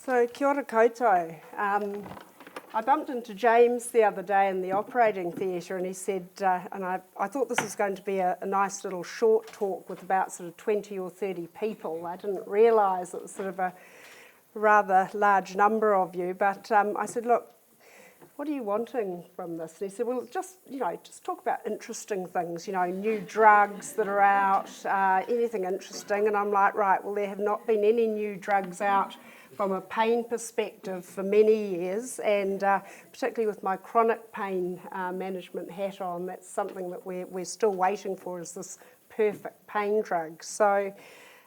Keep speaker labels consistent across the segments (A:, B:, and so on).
A: So kia ora koutou. I bumped into James the other day in the operating theatre and he said, and I thought this was going to be a nice little short talk with about sort of 20 or 30 people. I didn't realise it was sort of a rather large number of you, but I said, look, what are you wanting from this? And he said, well, just talk about interesting things, new drugs that are out, anything interesting. And I'm like, right, well, there have not been any new drugs out from a pain perspective for many years, and particularly with my chronic pain management hat on, that's something that we're still waiting for, is this perfect pain drug. So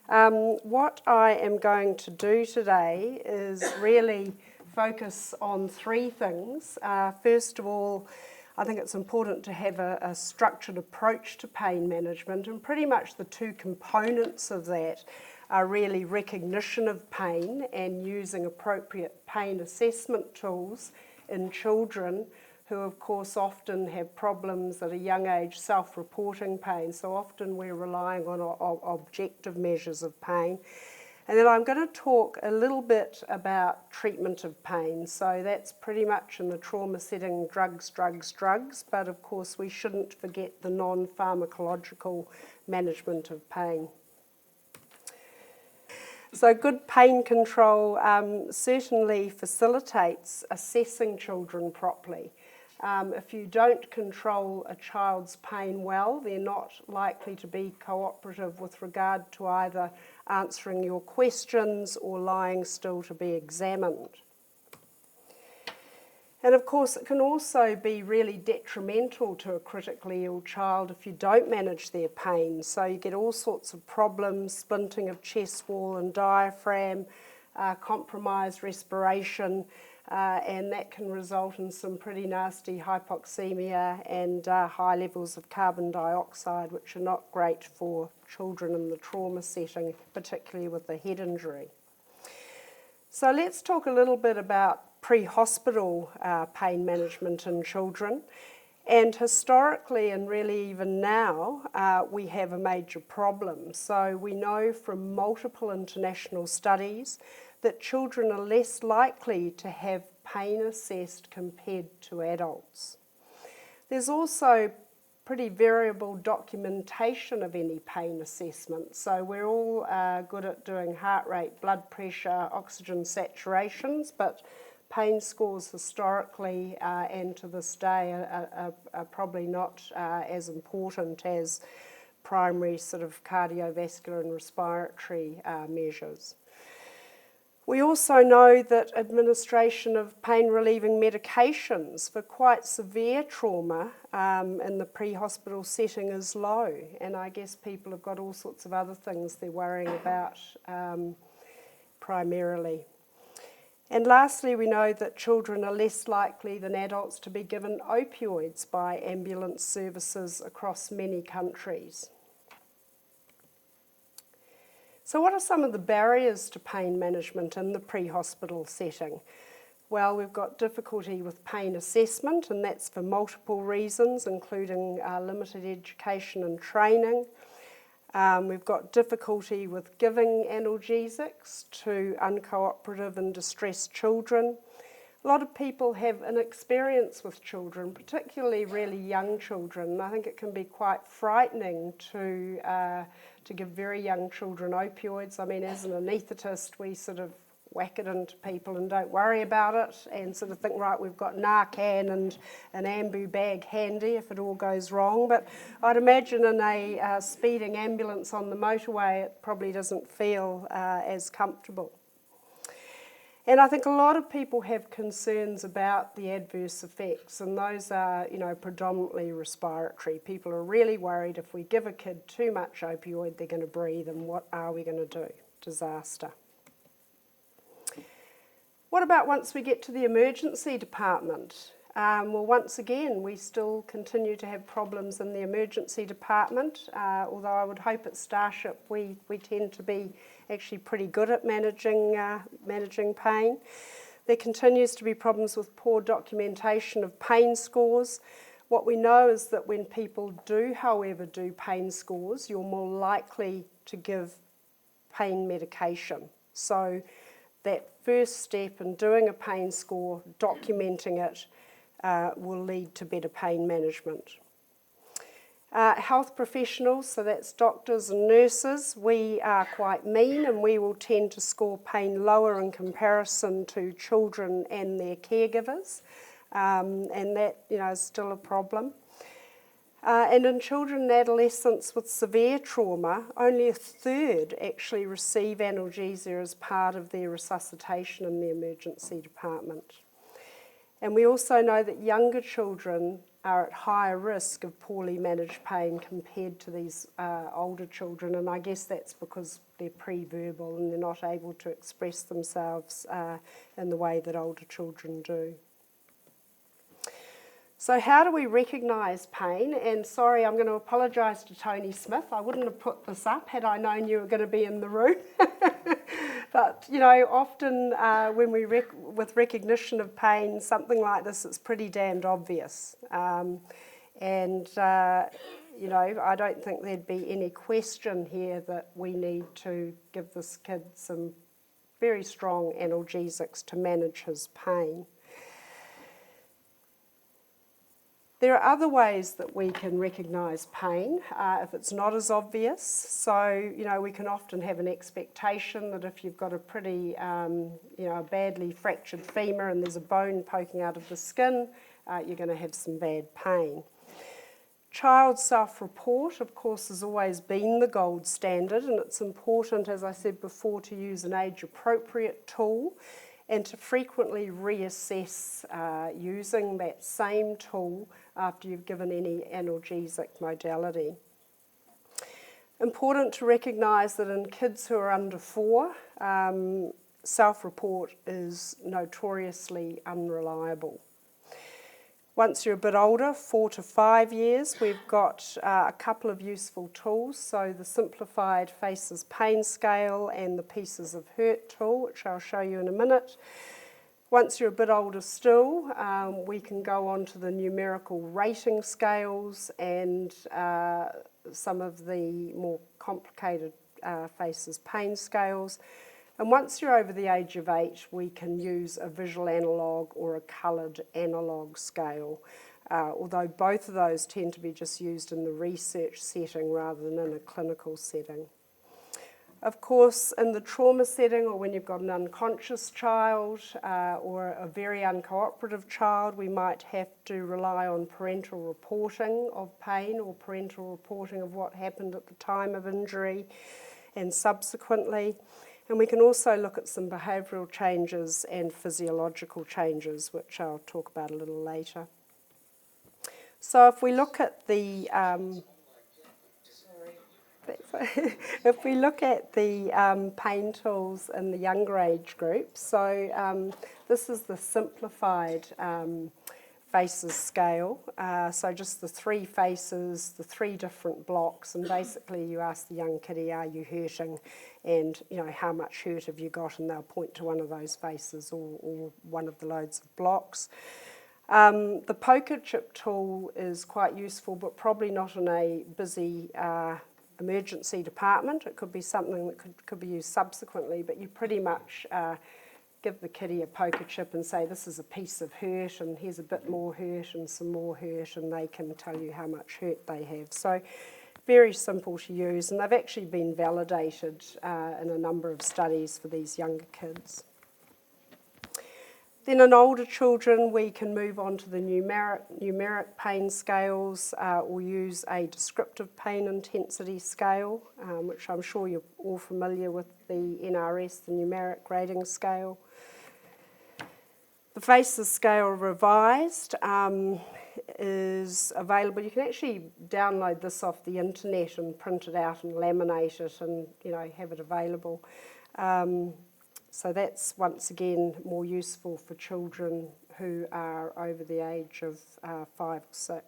A: what I am going to do today is really focus on three things. First of all, I think it's important to have a structured approach to pain management, and pretty much the two components of that are really recognition of pain and using appropriate pain assessment tools in children who, of course, often have problems at a young age, self-reporting pain. So often we're relying on objective measures of pain. And then I'm going to talk a little bit about treatment of pain. So that's pretty much in the trauma setting, drugs, but of course we shouldn't forget the non-pharmacological management of pain. So good pain control certainly facilitates assessing children properly. If you don't control a child's pain well, they're not likely to be cooperative with regard to either answering your questions or lying still to be examined. And of course, it can also be really detrimental to a critically ill child if you don't manage their pain. So you get all sorts of problems, splinting of chest wall and diaphragm, compromised respiration, and that can result in some pretty nasty hypoxemia and high levels of carbon dioxide, which are not great for children in the trauma setting, particularly with a head injury. So let's talk a little bit about pre-hospital pain management in children. And historically, and really even now, we have a major problem. So we know from multiple international studies that children are less likely to have pain assessed compared to adults. There's also pretty variable documentation of any pain assessment. So we're all good at doing heart rate, blood pressure, oxygen saturations, but pain scores historically and to this day are probably not as important as primary sort of cardiovascular and respiratory measures. We also know that administration of pain-relieving medications for quite severe trauma in the pre-hospital setting is low, and I guess people have got all sorts of other things they're worrying about primarily. And lastly, we know that children are less likely than adults to be given opioids by ambulance services across many countries. So what are some of the barriers to pain management in the pre-hospital setting? Well, we've got difficulty with pain assessment, and that's for multiple reasons, including limited education and training. We've got difficulty with giving analgesics to uncooperative and distressed children. A lot of people have an experience with children, particularly really young children, and I think it can be quite frightening to give very young children opioids. I mean, as an anaesthetist, we sort of whack it into people and don't worry about it and sort of think, right, we've got Narcan and an ambu bag handy if it all goes wrong. But I'd imagine in a speeding ambulance on the motorway, it probably doesn't feel as comfortable. And I think a lot of people have concerns about the adverse effects, and those are, predominantly respiratory. People are really worried if we give a kid too much opioid, they're going to breathe, and what are we going to do? Disaster. What about once we get to the emergency department? Well, once again, we still continue to have problems in the emergency department, although I would hope at Starship we tend to be actually pretty good at managing pain. There continues to be problems with poor documentation of pain scores. What we know is that when people do, however, do pain scores, you're more likely to give pain medication. So that first step in doing a pain score, documenting it, will lead to better pain management. Health professionals, so that's doctors and nurses, we are quite mean and we will tend to score pain lower in comparison to children and their caregivers, and that is still a problem. And in children and adolescents with severe trauma, only a third actually receive analgesia as part of their resuscitation in the emergency department. And we also know that younger children are at higher risk of poorly managed pain compared to these older children, and I guess that's because they're pre-verbal and they're not able to express themselves in the way that older children do. So how do we recognise pain? And sorry, I'm going to apologise to Tony Smith. I wouldn't have put this up had I known you were going to be in the room. But, often when with recognition of pain, something like this, it's pretty damned obvious. I don't think there'd be any question here that we need to give this kid some very strong analgesics to manage his pain. There are other ways that we can recognise pain if it's not as obvious. So, we can often have an expectation that if you've got a pretty, badly fractured femur and there's a bone poking out of the skin, you're going to have some bad pain. Child self-report, of course, has always been the gold standard, and it's important, as I said before, to use an age-appropriate tool and to frequently reassess using that same tool after you've given any analgesic modality. Important to recognise that in kids who are under 4, self-report is notoriously unreliable. Once you're a bit older, 4 to 5 years, we've got a couple of useful tools. So the simplified FACES pain scale and the pieces of hurt tool, which I'll show you in a minute. Once you're a bit older still, we can go on to the numerical rating scales and some of the more complicated FACES pain scales. And once you're over the age of 8, we can use a visual analogue or a coloured analogue scale, although both of those tend to be just used in the research setting rather than in a clinical setting. Of course, in the trauma setting, or when you've got an unconscious child or a very uncooperative child, we might have to rely on parental reporting of pain or parental reporting of what happened at the time of injury and subsequently. And we can also look at some behavioural changes and physiological changes, which I'll talk about a little later. So if we look at the pain tools in the younger age group, so this is the simplified FACES scale. So just the 3 faces, the 3 different blocks, and basically you ask the young kiddie, are you hurting? And how much hurt have you got? And they'll point to one of those faces or one of the loads of blocks. The poker chip tool is quite useful, but probably not in a busy emergency department. It could be something that could be used subsequently, but you pretty much give the kiddie a poker chip and say, this is a piece of hurt, and here's a bit more hurt and some more hurt, and they can tell you how much hurt they have. So very simple to use, and they've actually been validated in a number of studies for these younger kids. Then in older children, we can move on to the numeric pain scales or use a descriptive pain intensity scale, which I'm sure you're all familiar with, the NRS, the numeric rating scale. The FACES scale revised is available. You can actually download this off the internet and print it out and laminate it and have it available. So that's once again more useful for children who are over the age of 5 or 6.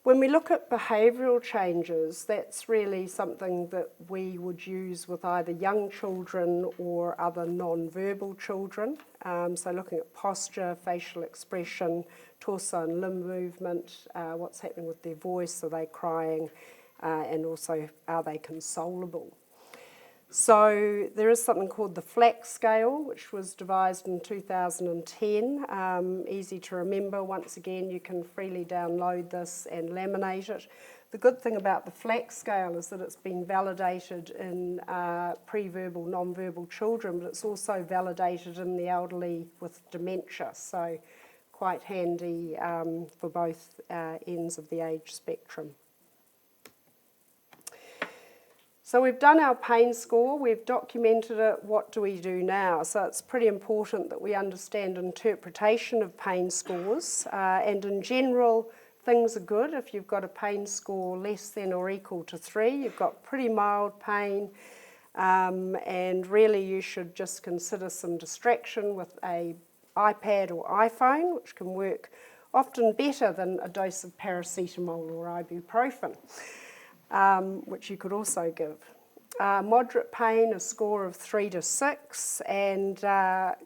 A: When we look at behavioural changes, that's really something that we would use with either young children or other non-verbal children. So looking at posture, facial expression, torso and limb movement, what's happening with their voice, are they crying, and also are they consolable. So there is something called the FLAC scale, which was devised in 2010. Easy to remember. Once again, you can freely download this and laminate it. The good thing about the FLAC scale is that it's been validated in pre-verbal, non-verbal children, but it's also validated in the elderly with dementia, so quite handy for both ends of the age spectrum. So we've done our pain score, we've documented it, what do we do now? So it's pretty important that we understand interpretation of pain scores, and in general, things are good. If you've got a pain score less than or equal to 3, you've got pretty mild pain, and really you should just consider some distraction with a iPad or iPhone, which can work often better than a dose of paracetamol or ibuprofen, which you could also give. Moderate pain, a score of 3 to 6, and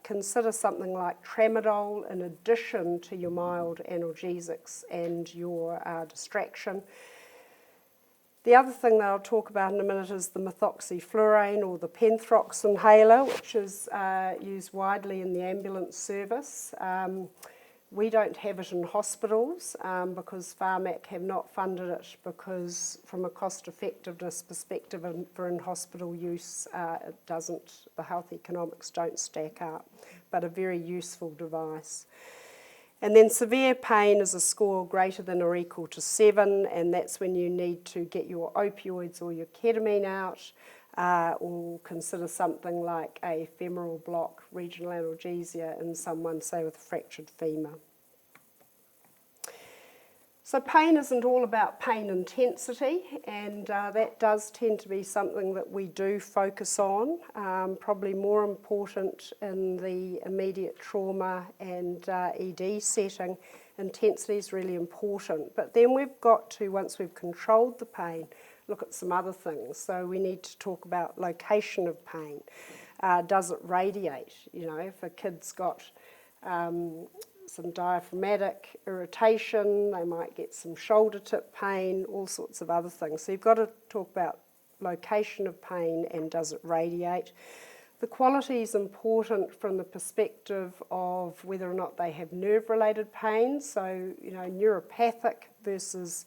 A: consider something like Tramadol in addition to your mild analgesics and your distraction. The other thing that I'll talk about in a minute is the methoxyflurane or the Penthrox inhaler, which is used widely in the ambulance service. We don't have it in hospitals because Pharmac have not funded it, because from a cost effectiveness perspective for in-hospital use, the health economics don't stack up, but a very useful device. And then severe pain is a score greater than or equal to 7, and that's when you need to get your opioids or your ketamine out, or consider something like a femoral block, regional analgesia in someone, say, with a fractured femur. So pain isn't all about pain intensity, and that does tend to be something that we do focus on, probably more important in the immediate trauma and ED setting. Intensity is really important, but then we've got to, once we've controlled the pain, look at some other things. So we need to talk about location of pain. Does it radiate? You know, if a kid's got some diaphragmatic irritation, they might get some shoulder tip pain, all sorts of other things. So you've got to talk about location of pain and does it radiate. The quality is important from the perspective of whether or not they have nerve-related pain, so you know, neuropathic versus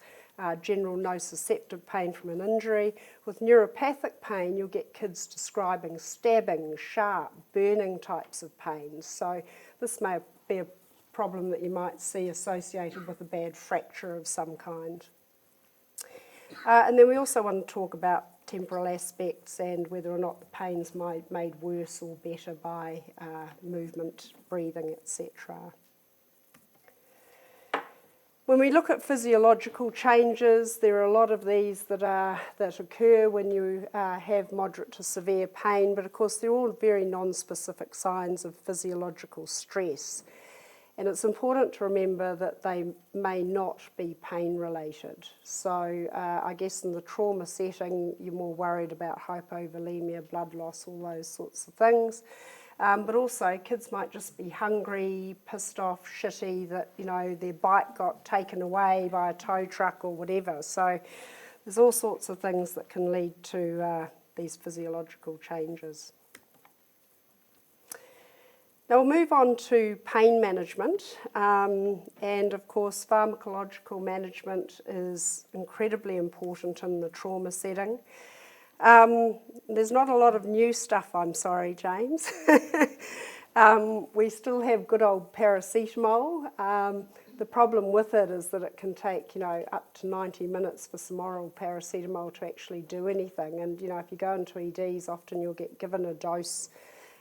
A: general nociceptive pain from an injury. With neuropathic pain, you'll get kids describing stabbing, sharp, burning types of pain. So this may be a problem that you might see associated with a bad fracture of some kind. And then we also want to talk about temporal aspects and whether or not the pain's made worse or better by movement, breathing, etc. When we look at physiological changes, there are a lot of these that occur when you have moderate to severe pain, but of course they're all very non-specific signs of physiological stress. And it's important to remember that they may not be pain-related. So I guess in the trauma setting, you're more worried about hypovolemia, blood loss, all those sorts of things. But also, kids might just be hungry, pissed off, shitty, that, you know, their bike got taken away by a tow truck or whatever. So there's all sorts of things that can lead to these physiological changes. Now we'll move on to pain management, and of course pharmacological management is incredibly important in the trauma setting. There's not a lot of new stuff, I'm sorry, James. We still have good old paracetamol. The problem with it is that it can take, you know, up to 90 minutes for some oral paracetamol to actually do anything. And, you know, if you go into EDs, often you'll get given a dose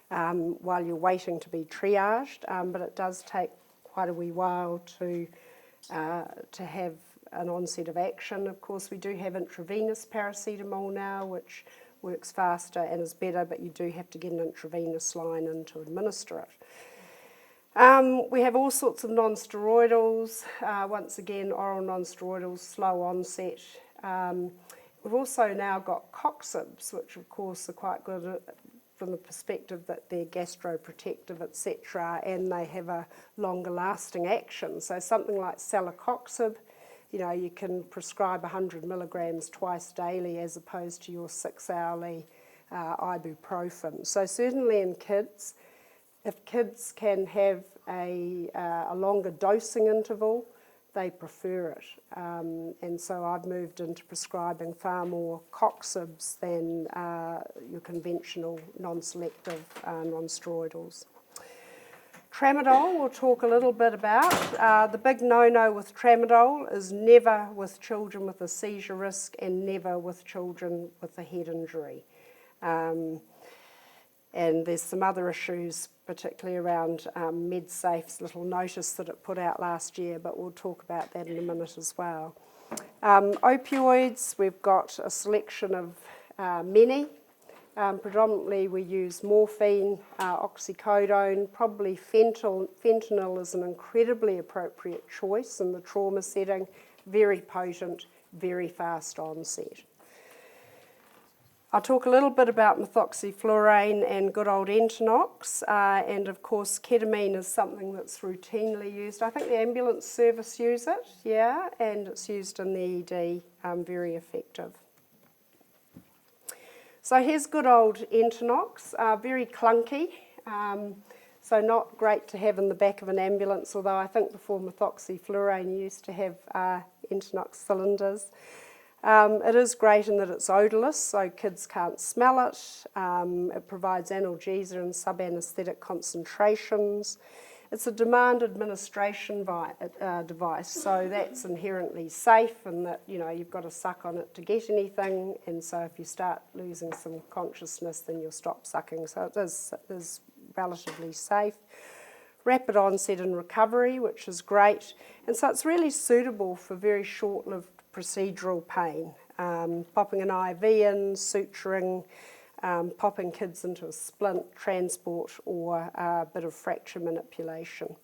A: while you're waiting to be triaged, but it does take quite a wee while to have an onset of action. Of course, we do have intravenous paracetamol now, which works faster and is better, but you do have to get an intravenous line in to administer it. We have all sorts of non-steroidals, once again, oral non-steroidals, slow onset. We've also now got coxibs, which of course are quite good from the perspective that they're gastroprotective, etc., and they have a longer lasting action. So something like celecoxib, you know, you can prescribe 100 milligrams twice daily as opposed to your 6-hourly ibuprofen. So certainly in kids, if kids can have a longer dosing interval, they prefer it. And so I've moved into prescribing far more coxibs than your conventional non-selective non-steroidals. Tramadol we'll talk a little bit about. The big no-no with Tramadol is never with children with a seizure risk and never with children with a head injury. And there's some other issues, particularly around MedSafe's little notice that it put out last year, but we'll talk about that in a minute as well. Opioids, we've got a selection of many. Predominantly we use morphine, oxycodone, probably fentanyl is an incredibly appropriate choice in the trauma setting, very potent, very fast onset. I'll talk a little bit about methoxyflurane and good old Entonox, and of course ketamine is something that's routinely used. I think the ambulance service use it, yeah, and it's used in the ED, very effective. So here's good old Entonox, very clunky, so not great to have in the back of an ambulance, although I think before methoxyflurane you used to have Entonox cylinders. It is great in that it's odourless, so kids can't smell it. It provides analgesia and sub-anaesthetic concentrations. It's a demand administration device, so that's inherently safe in that, you know, you've got to suck on it to get anything, and so if you start losing some consciousness, then you'll stop sucking. So it is relatively safe. Rapid onset and recovery, which is great, and so it's really suitable for very short-lived procedural pain, popping an IV in, suturing, popping kids into a splint, transport, or a bit of fracture manipulation.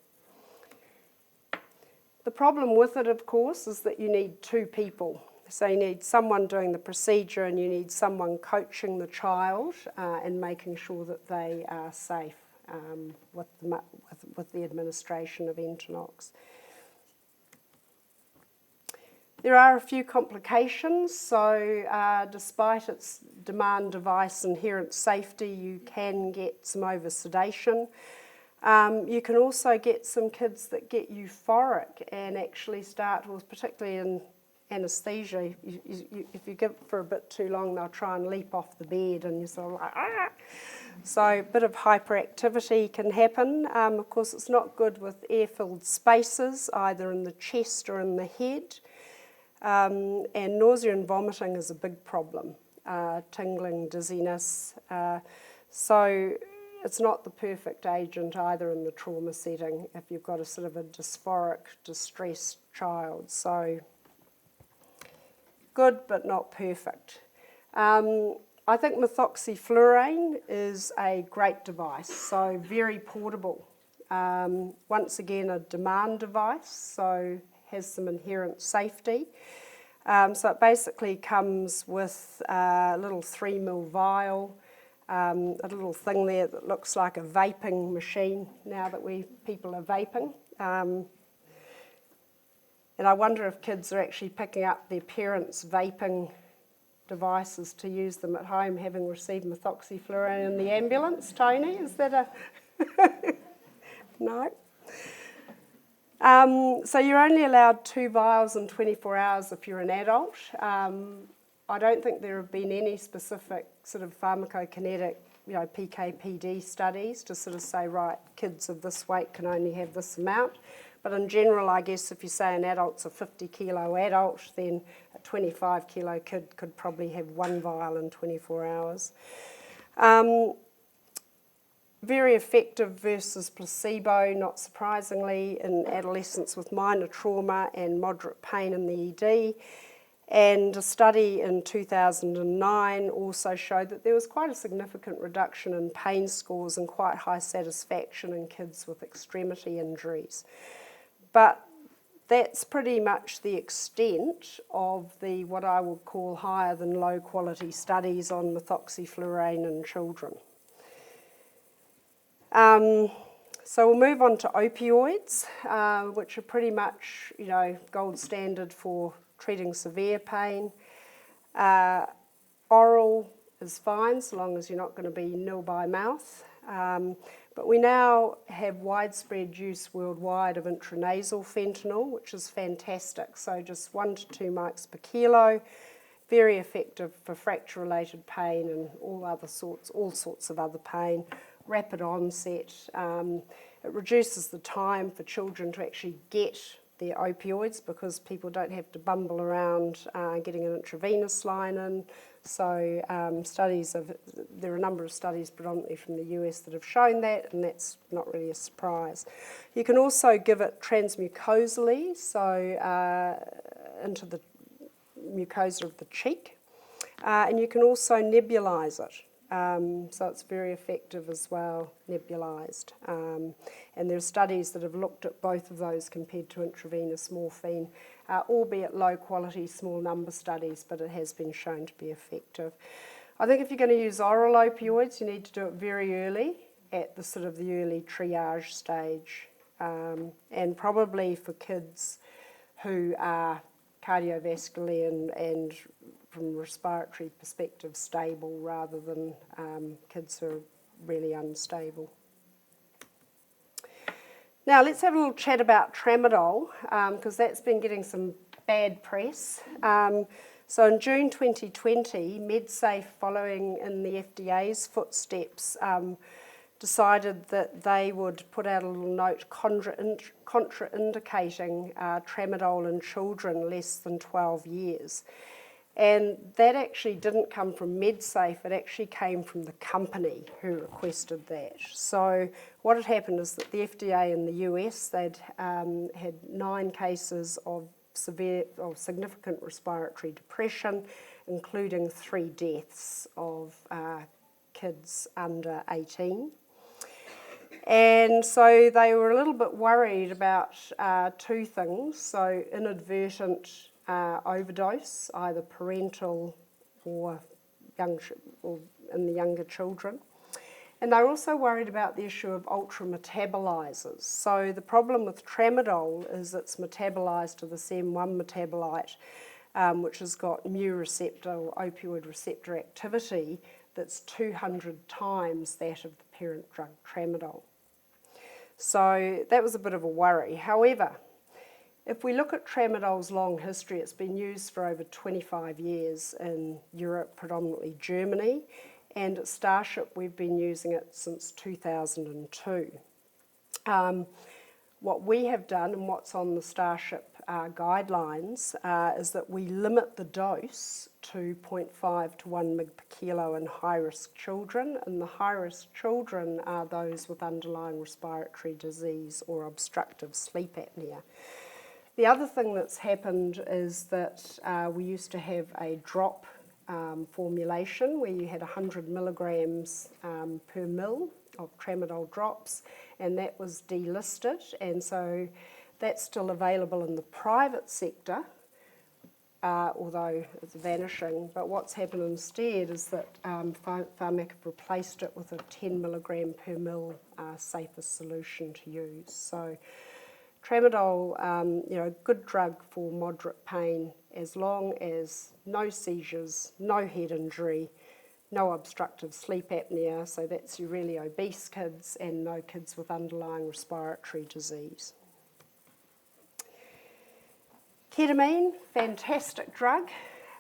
A: The problem with it, of course, is that you need two people. So you need someone doing the procedure and you need someone coaching the child and making sure that they are safe with the administration of Entonox. There are a few complications, so despite its demand device inherent safety, you can get some over-sedation. You can also get some kids that get euphoric and actually start, well, particularly in anaesthesia, if you give it for a bit too long, they'll try and leap off the bed and you're sort of like, ah! So a bit of hyperactivity can happen. Of course, it's not good with air-filled spaces, either in the chest or in the head. And nausea and vomiting is a big problem, tingling, dizziness. So it's not the perfect agent either in the trauma setting if you've got a sort of a dysphoric, distressed child. So good but not perfect. I think methoxyflurane is a great device, so very portable. Once again, a demand device, so has some inherent safety. So it basically comes with a little 3 ml vial, a little thing there that looks like a vaping machine now that people are vaping. And I wonder if kids are actually picking up their parents' vaping devices to use them at home, having received methoxyflurane in the ambulance. Tony, is that a... No? So you're only allowed 2 vials in 24 hours if you're an adult. I don't think there have been any specific sort of pharmacokinetic, PK/PD studies to sort of say, right, kids of this weight can only have this amount. But in general, I guess if you say an adult's a 50-kilo adult, then a 25-kilo kid could probably have 1 vial in 24 hours. Very effective versus placebo, not surprisingly, in adolescents with minor trauma and moderate pain in the ED. And a study in 2009 also showed that there was quite a significant reduction in pain scores and quite high satisfaction in kids with extremity injuries. But that's pretty much the extent of the what I would call higher than low quality studies on methoxyflurane in children. So we'll move on to opioids, which are pretty much, gold standard for treating severe pain. Oral is fine, so long as you're not going to be nil by mouth. But we now have widespread use worldwide of intranasal fentanyl, which is fantastic. So just 1 to 2 mics per kilo, very effective for fracture-related pain and all sorts of other pain. Rapid onset. It reduces the time for children to actually get their opioids because people don't have to bumble around getting an intravenous line in. So there are a number of studies predominantly from the US that have shown that, and that's not really a surprise. You can also give it transmucosally, so into the mucosa of the cheek, and you can also nebulise it. So it's very effective as well, nebulised. And there are studies that have looked at both of those compared to intravenous morphine, albeit low quality, small number studies, but it has been shown to be effective. I think if you're going to use oral opioids, you need to do it very early, at the sort of the early triage stage, and probably for kids who are cardiovascularly and from a respiratory perspective stable rather than kids who are really unstable. Now let's have a little chat about Tramadol, because that's been getting some bad press. So in June 2020, MedSafe, following in the FDA's footsteps, decided that they would put out a little note contraindicating Tramadol in children less than 12 years. And that actually didn't come from MedSafe, it actually came from the company who requested that. So what had happened is that the FDA in the US, they'd had 9 cases of significant respiratory depression, including 3 deaths of kids under 18. And so they were a little bit worried about 2 things. So inadvertent overdose, either parental or in the younger children. And they're also worried about the issue of ultra-metabolizers. So the problem with Tramadol is it's metabolized to this M1 metabolite, which has got mu receptor or opioid receptor activity that's 200 times that of the parent drug Tramadol. So that was a bit of a worry. However, if we look at Tramadol's long history, it's been used for over 25 years in Europe, predominantly Germany, and at Starship we've been using it since 2002. What we have done and what's on the Starship guidelines is that we limit the dose to 0.5 to 1 mg per kilo in high-risk children, and the high-risk children are those with underlying respiratory disease or obstructive sleep apnea. The other thing that's happened is that we used to have a drop formulation where you had 100 milligrams per mil of Tramadol drops, and that was delisted, and so that's still available in the private sector, although it's vanishing. But what's happened instead is that Pharmac have replaced it with a 10 milligram per mil safest solution to use. So Tramadol, a good drug for moderate pain as long as no seizures, no head injury, no obstructive sleep apnea, so that's your really obese kids, and no kids with underlying respiratory disease. Ketamine, fantastic drug.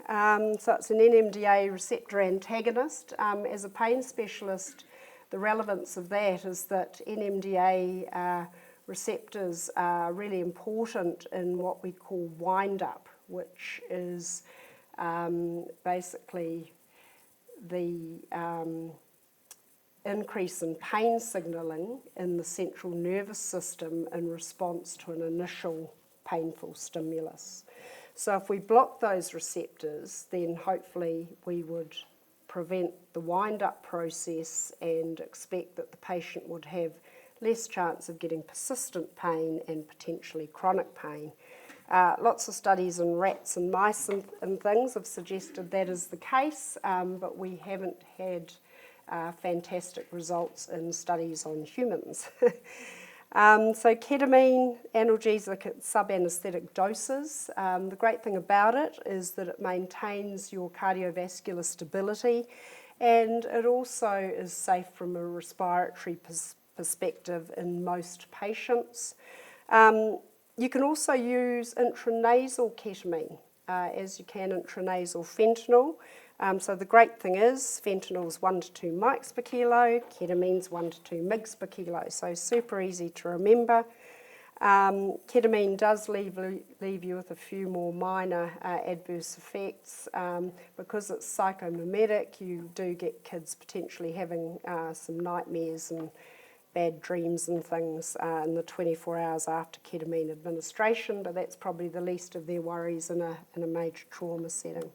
A: So it's an NMDA receptor antagonist. As a pain specialist, the relevance of that is that NMDA receptors are really important in what we call wind-up, which is basically the increase in pain signalling in the central nervous system in response to an initial painful stimulus. So if we block those receptors, then hopefully we would prevent the wind-up process and expect that the patient would have less chance of getting persistent pain and potentially chronic pain. Lots of studies in rats and mice and things have suggested that is the case, but we haven't had fantastic results in studies on humans. So ketamine, analgesic at sub-anaesthetic doses. The great thing about it is that it maintains your cardiovascular stability and it also is safe from a respiratory perspective in most patients. You can also use intranasal ketamine as you can intranasal fentanyl. So the great thing is fentanyl is 1 to 2 mics per kilo, ketamine's 1 to 2 mgs per kilo, so super easy to remember. Ketamine does leave you with a few more minor adverse effects. Because it's psychomimetic, you do get kids potentially having some nightmares and bad dreams and things in the 24 hours after ketamine administration, but that's probably the least of their worries in a major trauma setting.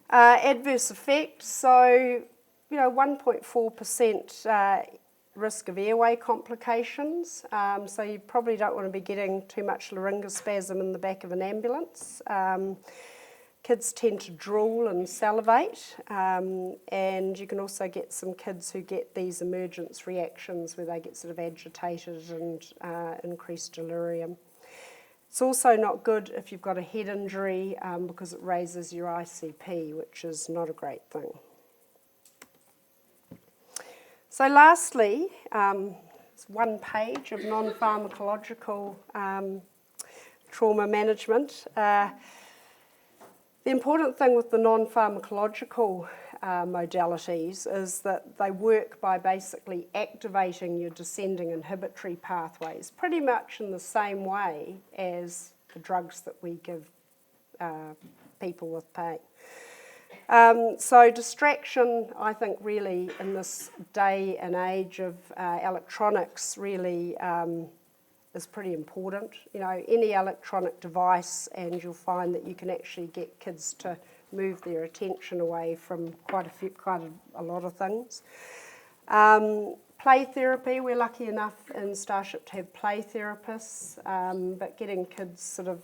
A: Adverse effects, so 1.4% risk of airway complications, so you probably don't want to be getting too much laryngospasm in the back of an ambulance. Kids tend to drool and salivate, and you can also get some kids who get these emergence reactions where they get sort of agitated and increased delirium. It's also not good if you've got a head injury because it raises your ICP, which is not a great thing. So lastly, it's one page of non-pharmacological trauma management. The important thing with the non-pharmacological modalities is that they work by basically activating your descending inhibitory pathways, pretty much in the same way as the drugs that we give people with pain. So distraction, I think, really in this day and age of electronics really is pretty important. Any electronic device, and you'll find that you can actually get kids to move their attention away from quite a lot of things. Play therapy, we're lucky enough in Starship to have play therapists, but getting kids sort of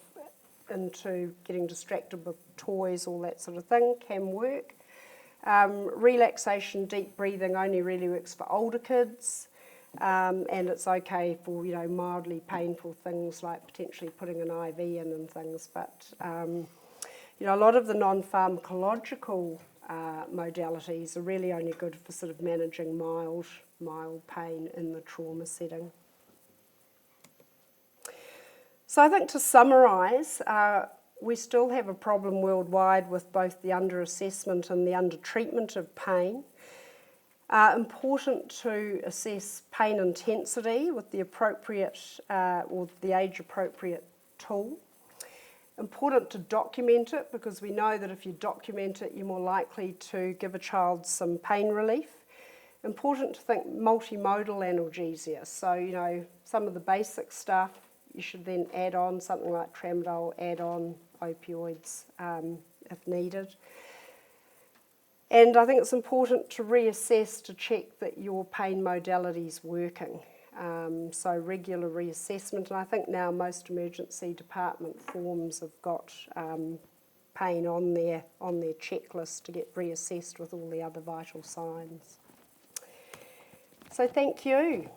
A: into getting distracted with toys, all that sort of thing, can work. Relaxation, deep breathing only really works for older kids, and it's okay for mildly painful things like potentially putting an IV in and things, but a lot of the non-pharmacological modalities are really only good for sort of managing mild pain in the trauma setting. So I think to summarise, we still have a problem worldwide with both the under-assessment and the under-treatment of pain. Important to assess pain intensity with the appropriate or the age-appropriate tool. Important to document it, because we know that if you document it, you're more likely to give a child some pain relief. Important to think multimodal analgesia. So, some of the basic stuff, you should then add on something like Tramadol, add on opioids if needed. And I think it's important to reassess to check that your pain modality is working. So regular reassessment, and I think now most emergency department forms have got pain on their checklist to get reassessed with all the other vital signs. So thank you.